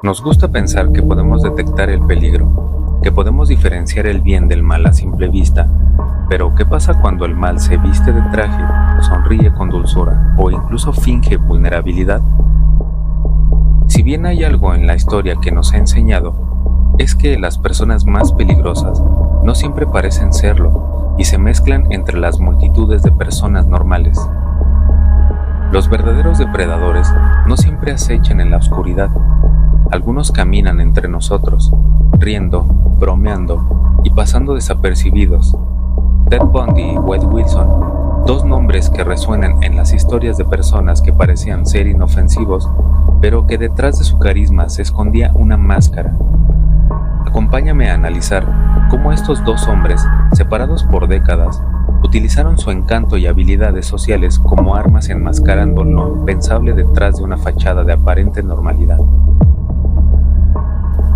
Nos gusta pensar que podemos detectar el peligro, que podemos diferenciar el bien del mal a simple vista, pero ¿qué pasa cuando el mal se viste de traje, sonríe con dulzura o incluso finge vulnerabilidad? Si bien hay algo en la historia que nos ha enseñado, es que las personas más peligrosas no siempre parecen serlo y se mezclan entre las multitudes de personas normales. Los verdaderos depredadores no siempre acechan en la oscuridad. Algunos caminan entre nosotros, riendo, bromeando y pasando desapercibidos. Ted Bundy y Wade Wilson, dos nombres que resuenan en las historias de personas que parecían ser inofensivos, pero que detrás de su carisma se escondía una máscara. Acompáñame a analizar cómo estos dos hombres, separados por décadas, utilizaron su encanto y habilidades sociales como armas enmascarando lo impensable detrás de una fachada de aparente normalidad.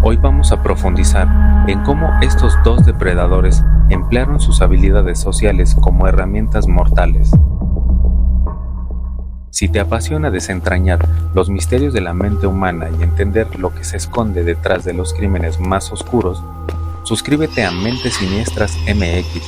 Hoy vamos a profundizar en cómo estos dos depredadores emplearon sus habilidades sociales como herramientas mortales. Si te apasiona desentrañar los misterios de la mente humana y entender lo que se esconde detrás de los crímenes más oscuros, suscríbete a Mentes Siniestras MX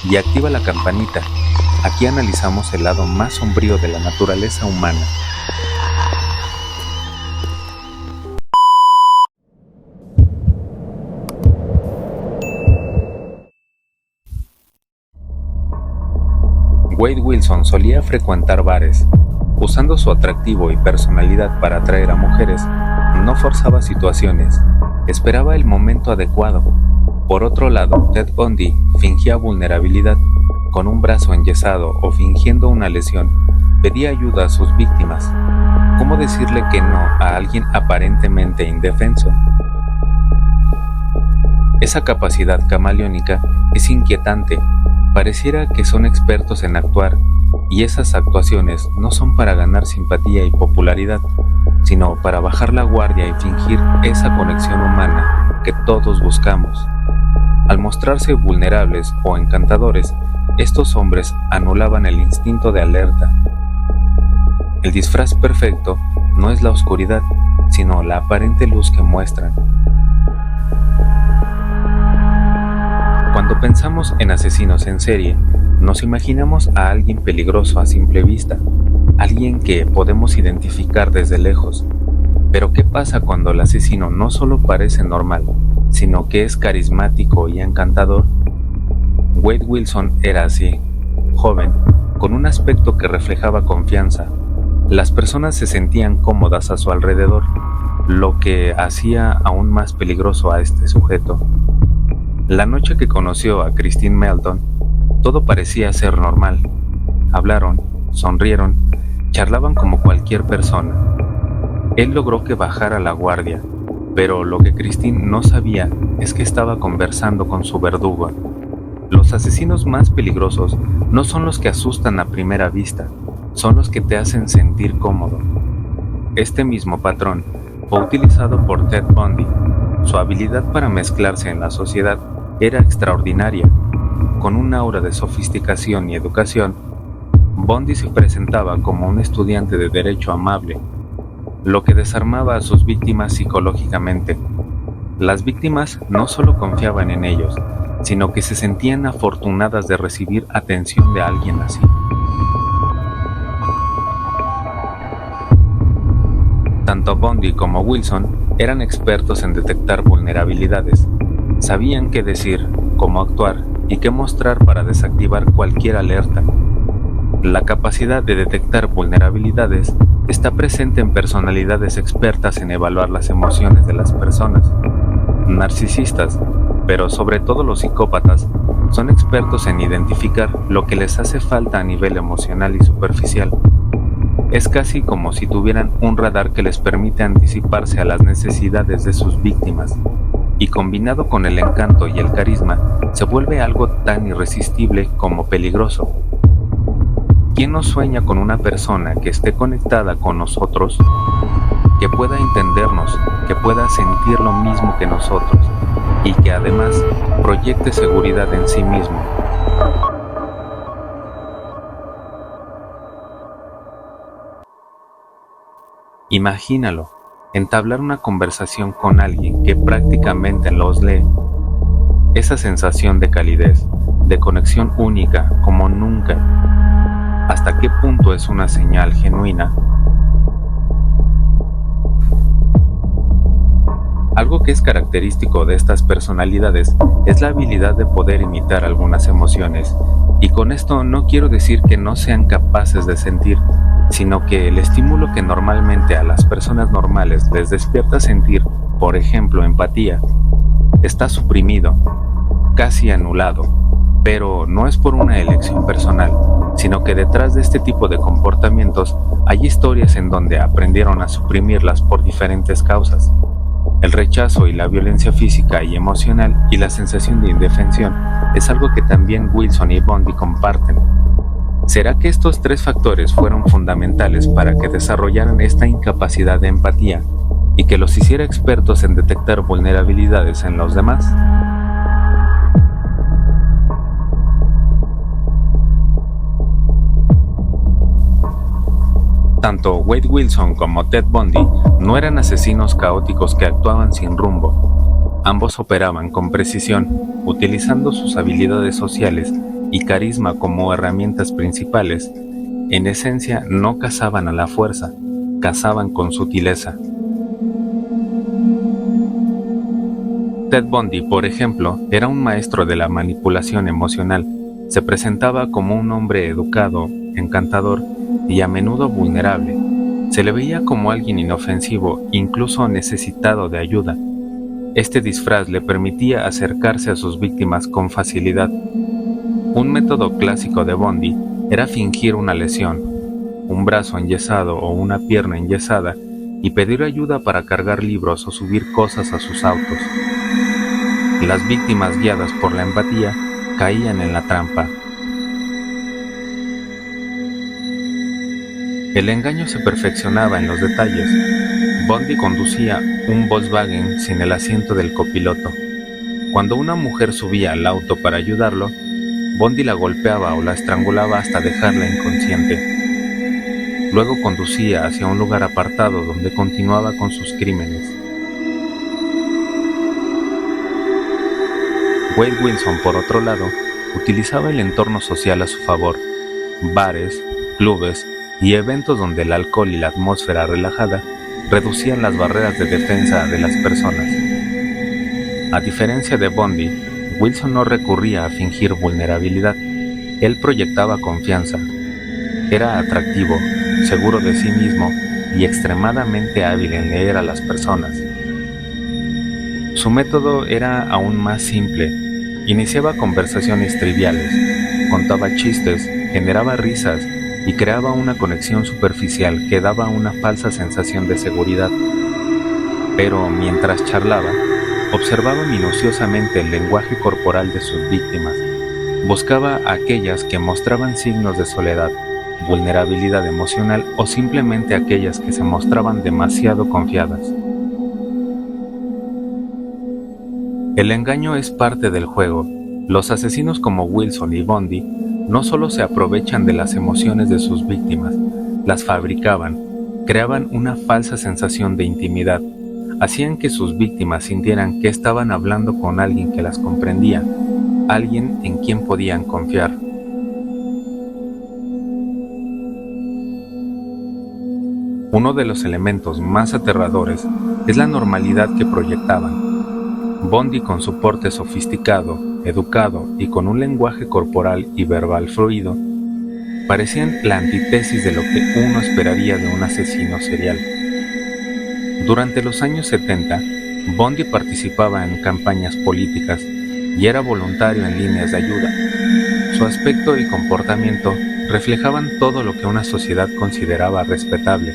y activa la campanita. Aquí analizamos el lado más sombrío de la naturaleza humana. Wade Wilson solía frecuentar bares. Usando su atractivo y personalidad para atraer a mujeres, no forzaba situaciones, esperaba el momento adecuado. Por otro lado, Ted Bundy fingía vulnerabilidad, con un brazo enyesado o fingiendo una lesión, pedía ayuda a sus víctimas. ¿Cómo decirle que no a alguien aparentemente indefenso? Esa capacidad camaleónica es inquietante. Pareciera que son expertos en actuar, y esas actuaciones no son para ganar simpatía y popularidad, sino para bajar la guardia y fingir esa conexión humana que todos buscamos. Al mostrarse vulnerables o encantadores, estos hombres anulaban el instinto de alerta. El disfraz perfecto no es la oscuridad, sino la aparente luz que muestran. Cuando pensamos en asesinos en serie, nos imaginamos a alguien peligroso a simple vista, alguien que podemos identificar desde lejos. Pero ¿qué pasa cuando el asesino no solo parece normal, sino que es carismático y encantador? Wade Wilson era así, joven, con un aspecto que reflejaba confianza. Las personas se sentían cómodas a su alrededor, lo que hacía aún más peligroso a este sujeto. La noche que conoció a Christine Melton, todo parecía ser normal. Hablaron, sonrieron, charlaban como cualquier persona. Él logró que bajara la guardia, pero lo que Christine no sabía es que estaba conversando con su verdugo. Los asesinos más peligrosos no son los que asustan a primera vista, son los que te hacen sentir cómodo. Este mismo patrón fue utilizado por Ted Bundy. Su habilidad para mezclarse en la sociedad era extraordinaria. Con un aura de sofisticación y educación, Bundy se presentaba como un estudiante de derecho amable, lo que desarmaba a sus víctimas psicológicamente. Las víctimas no solo confiaban en ellos, sino que se sentían afortunadas de recibir atención de alguien así. Tanto Bundy como Wilson eran expertos en detectar vulnerabilidades. Sabían qué decir, cómo actuar y qué mostrar para desactivar cualquier alerta. La capacidad de detectar vulnerabilidades está presente en personalidades expertas en evaluar las emociones de las personas. Narcisistas, pero sobre todo los psicópatas, son expertos en identificar lo que les hace falta a nivel emocional y superficial. Es casi como si tuvieran un radar que les permite anticiparse a las necesidades de sus víctimas, y combinado con el encanto y el carisma, se vuelve algo tan irresistible como peligroso. ¿Quién no sueña con una persona que esté conectada con nosotros, que pueda entendernos, que pueda sentir lo mismo que nosotros, y que además proyecte seguridad en sí mismo? Imagínalo, entablar una conversación con alguien que prácticamente los lee, esa sensación de calidez, de conexión única como nunca. ¿Hasta qué punto es una señal genuina? Algo que es característico de estas personalidades es la habilidad de poder imitar algunas emociones, y con esto no quiero decir que no sean capaces de sentir, sino que el estímulo que normalmente a las personas normales les despierta sentir, por ejemplo empatía, está suprimido, casi anulado, pero no es por una elección personal, sino que detrás de este tipo de comportamientos hay historias en donde aprendieron a suprimirlas por diferentes causas. El rechazo y la violencia física y emocional y la sensación de indefensión es algo que también Wilson y Bundy comparten. ¿Será que estos tres factores fueron fundamentales para que desarrollaran esta incapacidad de empatía y que los hiciera expertos en detectar vulnerabilidades en los demás? Tanto Wade Wilson como Ted Bundy no eran asesinos caóticos que actuaban sin rumbo. Ambos operaban con precisión, utilizando sus habilidades sociales y carisma como herramientas principales. En esencia, no cazaban a la fuerza, cazaban con sutileza. Ted Bundy, por ejemplo, era un maestro de la manipulación emocional. Se presentaba como un hombre educado, encantador y a menudo vulnerable. Se le veía como alguien inofensivo, incluso necesitado de ayuda. Este disfraz le permitía acercarse a sus víctimas con facilidad. Un método clásico de Bundy era fingir una lesión, un brazo enyesado o una pierna enyesada, y pedir ayuda para cargar libros o subir cosas a sus autos. Las víctimas, guiadas por la empatía, caían en la trampa. El engaño se perfeccionaba en los detalles. Bundy conducía un Volkswagen sin el asiento del copiloto. Cuando una mujer subía al auto para ayudarlo, Bundy la golpeaba o la estrangulaba hasta dejarla inconsciente. Luego conducía hacia un lugar apartado donde continuaba con sus crímenes. Wade Wilson, por otro lado, utilizaba el entorno social a su favor. Bares, clubes y eventos donde el alcohol y la atmósfera relajada reducían las barreras de defensa de las personas. A diferencia de Bundy, Wilson no recurría a fingir vulnerabilidad. Él proyectaba confianza. Era atractivo, seguro de sí mismo y extremadamente hábil en leer a las personas. Su método era aún más simple. Iniciaba conversaciones triviales, contaba chistes, generaba risas y creaba una conexión superficial que daba una falsa sensación de seguridad. Pero mientras charlaba, observaba minuciosamente el lenguaje corporal de sus víctimas. Buscaba a aquellas que mostraban signos de soledad, vulnerabilidad emocional o simplemente aquellas que se mostraban demasiado confiadas. El engaño es parte del juego. Los asesinos como Wilson y Bundy no solo se aprovechan de las emociones de sus víctimas, las fabricaban, creaban una falsa sensación de intimidad, hacían que sus víctimas sintieran que estaban hablando con alguien que las comprendía, alguien en quien podían confiar. Uno de los elementos más aterradores es la normalidad que proyectaban. Bundy, con su porte sofisticado, educado y con un lenguaje corporal y verbal fluido, parecían la antítesis de lo que uno esperaría de un asesino serial. Durante los años 70, Bundy participaba en campañas políticas y era voluntario en líneas de ayuda. Su aspecto y comportamiento reflejaban todo lo que una sociedad consideraba respetable.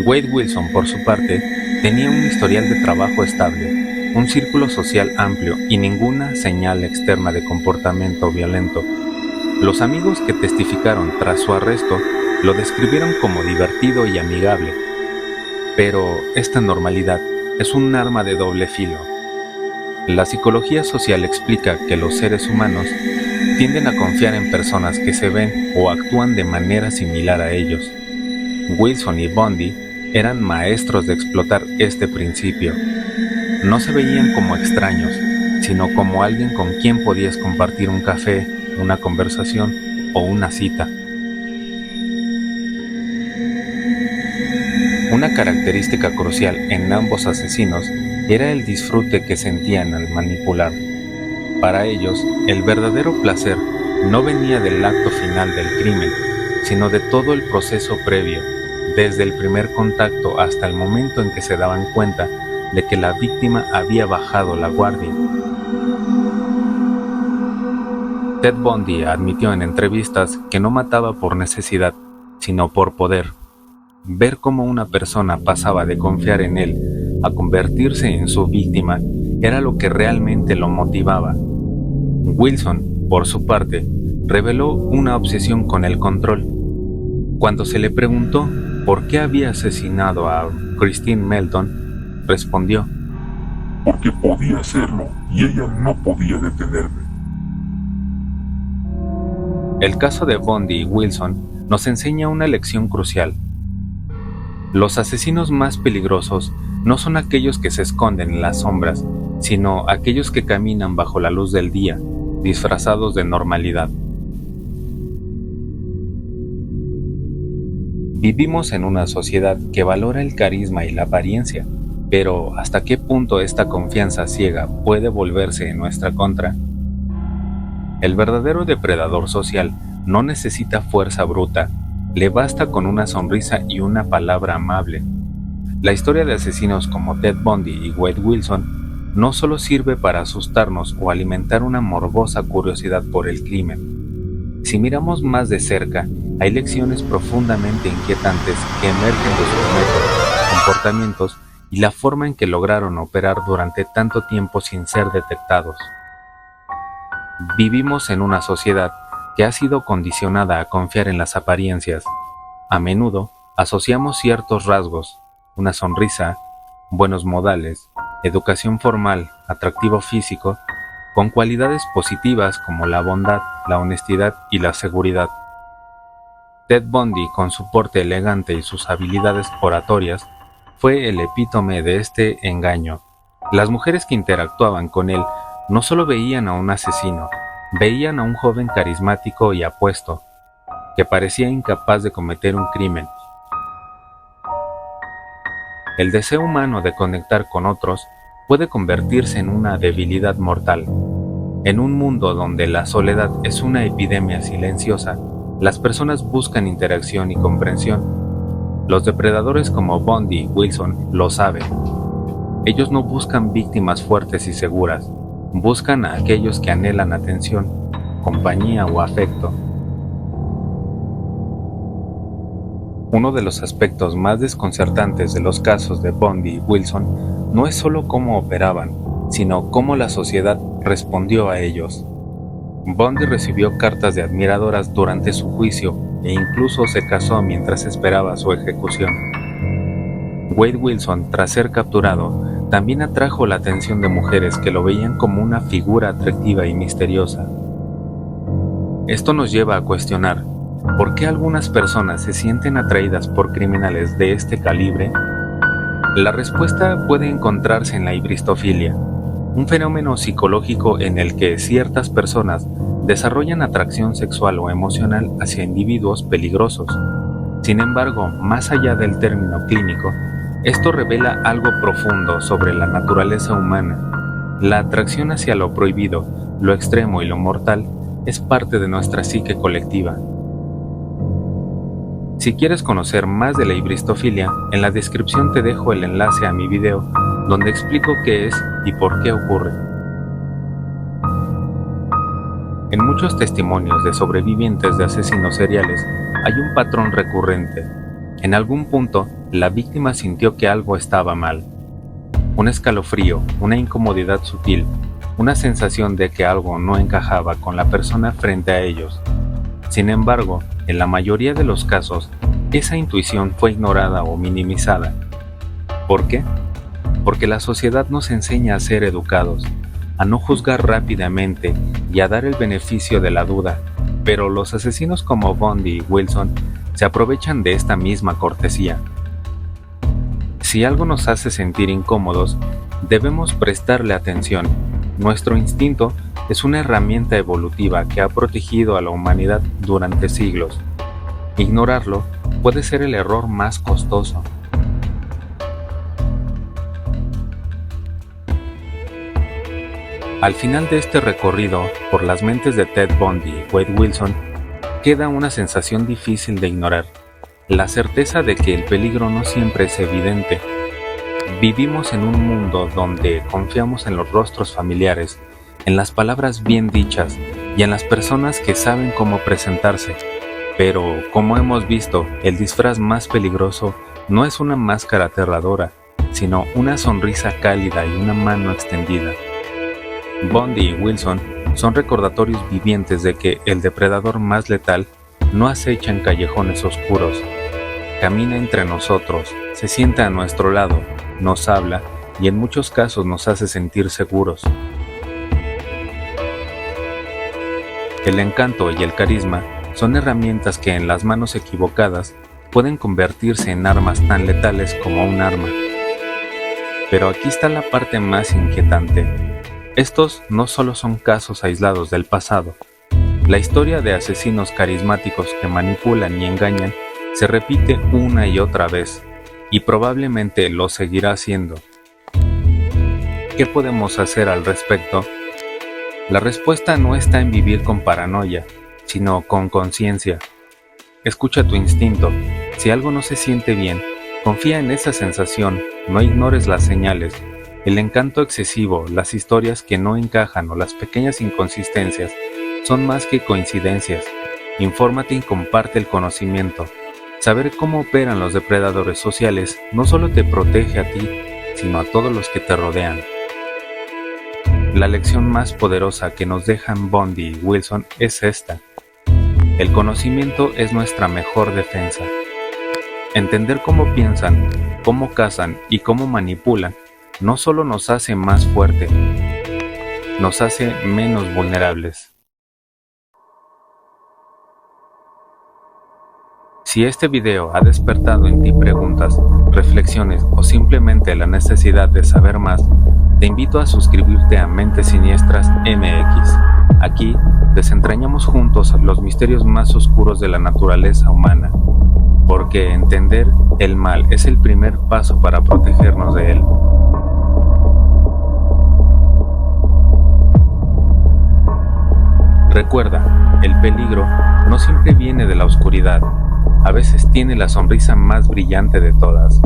Wade Wilson, por su parte, tenía un historial de trabajo estable, un círculo social amplio y ninguna señal externa de comportamiento violento. Los amigos que testificaron tras su arresto lo describieron como divertido y amigable. Pero esta normalidad es un arma de doble filo. La psicología social explica que los seres humanos tienden a confiar en personas que se ven o actúan de manera similar a ellos. Wilson y Bundy eran maestros de explotar este principio. No se veían como extraños, sino como alguien con quien podías compartir un café, una conversación o una cita. Una característica crucial en ambos asesinos era el disfrute que sentían al manipular. Para ellos, el verdadero placer no venía del acto final del crimen, sino de todo el proceso previo, desde el primer contacto hasta el momento en que se daban cuenta de que la víctima había bajado la guardia. Ted Bundy admitió en entrevistas que no mataba por necesidad, sino por poder. Ver cómo una persona pasaba de confiar en él a convertirse en su víctima era lo que realmente lo motivaba. Wilson, por su parte, reveló una obsesión con el control. Cuando se le preguntó por qué había asesinado a Christine Melton, respondió: porque podía hacerlo y ella no podía detenerme. El caso de Bundy y Wilson nos enseña una lección crucial. Los asesinos más peligrosos no son aquellos que se esconden en las sombras, sino aquellos que caminan bajo la luz del día, disfrazados de normalidad. Vivimos en una sociedad que valora el carisma y la apariencia, pero ¿hasta qué punto esta confianza ciega puede volverse en nuestra contra? El verdadero depredador social no necesita fuerza bruta, le basta con una sonrisa y una palabra amable. La historia de asesinos como Ted Bundy y Wade Wilson no solo sirve para asustarnos o alimentar una morbosa curiosidad por el crimen. Si miramos más de cerca, hay lecciones profundamente inquietantes que emergen de sus métodos, comportamientos y la forma en que lograron operar durante tanto tiempo sin ser detectados. Vivimos en una sociedad que ha sido condicionada a confiar en las apariencias. A menudo asociamos ciertos rasgos, una sonrisa, buenos modales, educación formal, atractivo físico, con cualidades positivas como la bondad, la honestidad y la seguridad. Ted Bundy, con su porte elegante y sus habilidades oratorias, fue el epítome de este engaño. Las mujeres que interactuaban con él no solo veían a un asesino, veían a un joven carismático y apuesto, que parecía incapaz de cometer un crimen. El deseo humano de conectar con otros puede convertirse en una debilidad mortal. En un mundo donde la soledad es una epidemia silenciosa, las personas buscan interacción y comprensión. Los depredadores como Bundy y Wilson lo saben. Ellos no buscan víctimas fuertes y seguras, buscan a aquellos que anhelan atención, compañía o afecto. Uno de los aspectos más desconcertantes de los casos de Bundy y Wilson no es solo cómo operaban, sino cómo la sociedad respondió a ellos. Bundy recibió cartas de admiradoras durante su juicio e incluso se casó mientras esperaba su ejecución. Wade Wilson, tras ser capturado, también atrajo la atención de mujeres que lo veían como una figura atractiva y misteriosa. Esto nos lleva a cuestionar, ¿por qué algunas personas se sienten atraídas por criminales de este calibre? La respuesta puede encontrarse en la hibristofilia, un fenómeno psicológico en el que ciertas personas desarrollan atracción sexual o emocional hacia individuos peligrosos. Sin embargo, más allá del término clínico, esto revela algo profundo sobre la naturaleza humana. La atracción hacia lo prohibido, lo extremo y lo mortal es parte de nuestra psique colectiva. Si quieres conocer más de la hibristofilia, en la descripción te dejo el enlace a mi video, donde explico qué es y por qué ocurre. En muchos testimonios de sobrevivientes de asesinos seriales hay un patrón recurrente. En algún punto, la víctima sintió que algo estaba mal. Un escalofrío, una incomodidad sutil, una sensación de que algo no encajaba con la persona frente a ellos. Sin embargo, en la mayoría de los casos, esa intuición fue ignorada o minimizada. ¿Por qué? Porque la sociedad nos enseña a ser educados, a no juzgar rápidamente y a dar el beneficio de la duda. Pero los asesinos como Bundy y Wilson se aprovechan de esta misma cortesía. Si algo nos hace sentir incómodos, debemos prestarle atención. Nuestro instinto es una herramienta evolutiva que ha protegido a la humanidad durante siglos. Ignorarlo puede ser el error más costoso. Al final de este recorrido por las mentes de Ted Bundy y Wade Wilson, queda una sensación difícil de ignorar, la certeza de que el peligro no siempre es evidente. Vivimos en un mundo donde confiamos en los rostros familiares, en las palabras bien dichas y en las personas que saben cómo presentarse. Pero, como hemos visto, el disfraz más peligroso no es una máscara aterradora, sino una sonrisa cálida y una mano extendida. Bundy y Wilson son recordatorios vivientes de que el depredador más letal no acecha en callejones oscuros. Camina entre nosotros, se sienta a nuestro lado, nos habla y en muchos casos nos hace sentir seguros. El encanto y el carisma son herramientas que en las manos equivocadas pueden convertirse en armas tan letales como un arma. Pero aquí está la parte más inquietante. Estos no solo son casos aislados del pasado. La historia de asesinos carismáticos que manipulan y engañan se repite una y otra vez, y probablemente lo seguirá haciendo. ¿Qué podemos hacer al respecto? La respuesta no está en vivir con paranoia, sino con conciencia. Escucha tu instinto. Si algo no se siente bien, confía en esa sensación, no ignores las señales. El encanto excesivo, las historias que no encajan o las pequeñas inconsistencias son más que coincidencias. Infórmate y comparte el conocimiento. Saber cómo operan los depredadores sociales no solo te protege a ti, sino a todos los que te rodean. La lección más poderosa que nos dejan Bundy y Wilson es esta. El conocimiento es nuestra mejor defensa. Entender cómo piensan, cómo cazan y cómo manipulan no solo nos hace más fuerte, nos hace menos vulnerables. Si este video ha despertado en ti preguntas, reflexiones o simplemente la necesidad de saber más, te invito a suscribirte a Mentes Siniestras MX. Aquí desentrañamos juntos los misterios más oscuros de la naturaleza humana, porque entender el mal es el primer paso para protegernos de él. Recuerda, el peligro no siempre viene de la oscuridad, a veces tiene la sonrisa más brillante de todas.